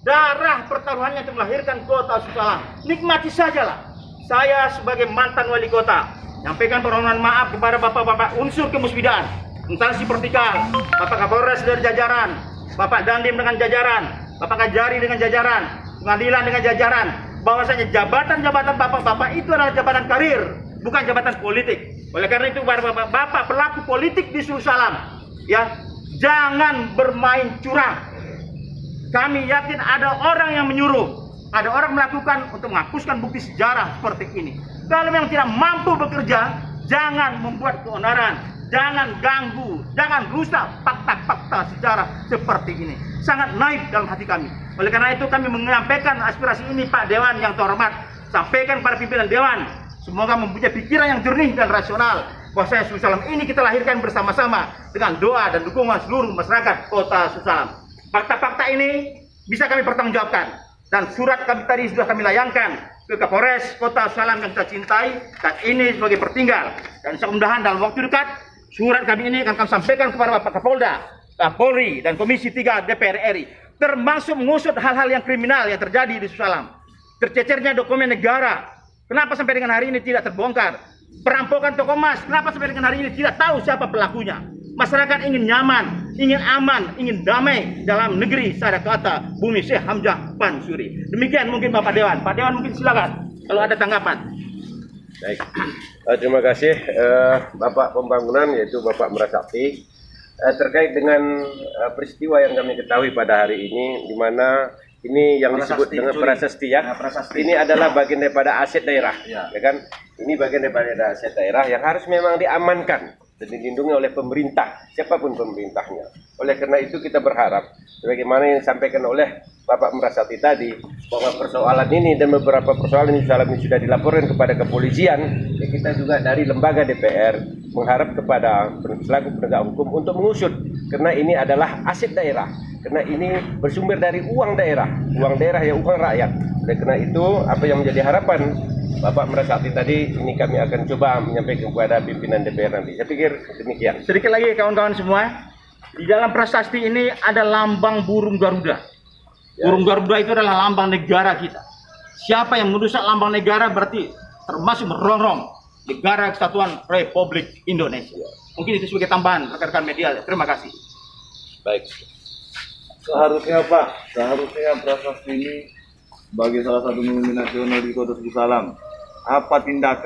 darah pertaruhannya untuk melahirkan kota Susalam. Nikmati sajalah. Saya sebagai mantan wali kota nyampaikan permohonan maaf kepada bapak-bapak unsur kemusbidaan, instansi vertikal, Bapak Kapolres dari jajaran, Bapak Dandim dengan jajaran, Bapak Kajari dengan jajaran, pengadilan dengan jajaran, bahwasanya jabatan-jabatan bapak-bapak itu adalah jabatan karir, bukan jabatan politik. Oleh karena itu bapak pelaku politik di Susalam, ya, jangan bermain curang. Kami yakin ada orang yang menyuruh, ada orang melakukan untuk menghapuskan bukti sejarah seperti ini. Kalau memang tidak mampu bekerja, jangan membuat keonaran, jangan ganggu, jangan rusak fakta-fakta sejarah seperti ini. Sangat naif dalam hati kami. Oleh karena itu kami menyampaikan aspirasi ini, Pak Dewan yang terhormat, sampaikan pada pimpinan Dewan. Semoga mempunyai pikiran yang jernih dan rasional. Bahwasanya Susalam ini kita lahirkan bersama-sama dengan doa dan dukungan seluruh masyarakat kota Susalam. Fakta-fakta ini bisa kami pertanggungjawabkan. Dan surat kami tadi sudah kami layangkan ke Kapolres Kota Susalam yang kita cintai, dan ini sebagai pertinggal. Dan mudah-mudahan dalam waktu dekat surat kami ini akan kami sampaikan kepada Bapak Kapolda, Kapolri, dan Komisi 3 DPR RI, termasuk mengusut hal-hal yang kriminal yang terjadi di Susalam. Tercecernya dokumen negara, kenapa sampai dengan hari ini tidak terbongkar? Perampokan toko emas, kenapa sampai dengan hari ini tidak tahu siapa pelakunya? Masyarakat ingin nyaman, ingin aman, ingin damai dalam negeri sada kata bumi Syekh Hamzah Pansuri. Demikian mungkin Bapak Dewan. Pak Dewan mungkin silakan kalau ada tanggapan. Baik, terima kasih Bapak Pembangunan, yaitu Bapak Merasakti, terkait dengan peristiwa yang kami ketahui pada hari ini, di mana ini yang disebut dengan prasasti, ya. Prasasti. Ini adalah bagian daripada aset daerah, ya kan? Ini bagian daripada aset daerah yang harus memang diamankan dan dilindungi oleh pemerintah, siapapun pemerintahnya. Oleh karena itu kita berharap, sebagaimana yang disampaikan oleh Bapak Merasakti tadi, bahwa persoalan ini dan beberapa persoalan ini sudah dilaporkan kepada kepolisian, ya kita juga dari lembaga DPR mengharap kepada selaku penegak hukum untuk mengusut, karena ini adalah aset daerah, karena ini bersumber dari uang daerah yang uang rakyat. Oleh karena itu, apa yang menjadi harapan Bapak Merasakti tadi, ini kami akan coba menyampaikan kepada pimpinan DPR nanti. Saya pikir demikian. Sedikit lagi kawan-kawan semua, di dalam prasasti ini ada lambang burung Garuda. Ya. Burung Garuda itu adalah lambang negara kita. Siapa yang merusak lambang negara berarti termasuk merongrong Negara Kesatuan Republik Indonesia. Mungkin itu sebagai tambahan rekan-rekan media. Terima kasih. Baik. Seharusnya prasasti ini bagi salah satu pemimpin nasional di Kota Susalam, apa tindakan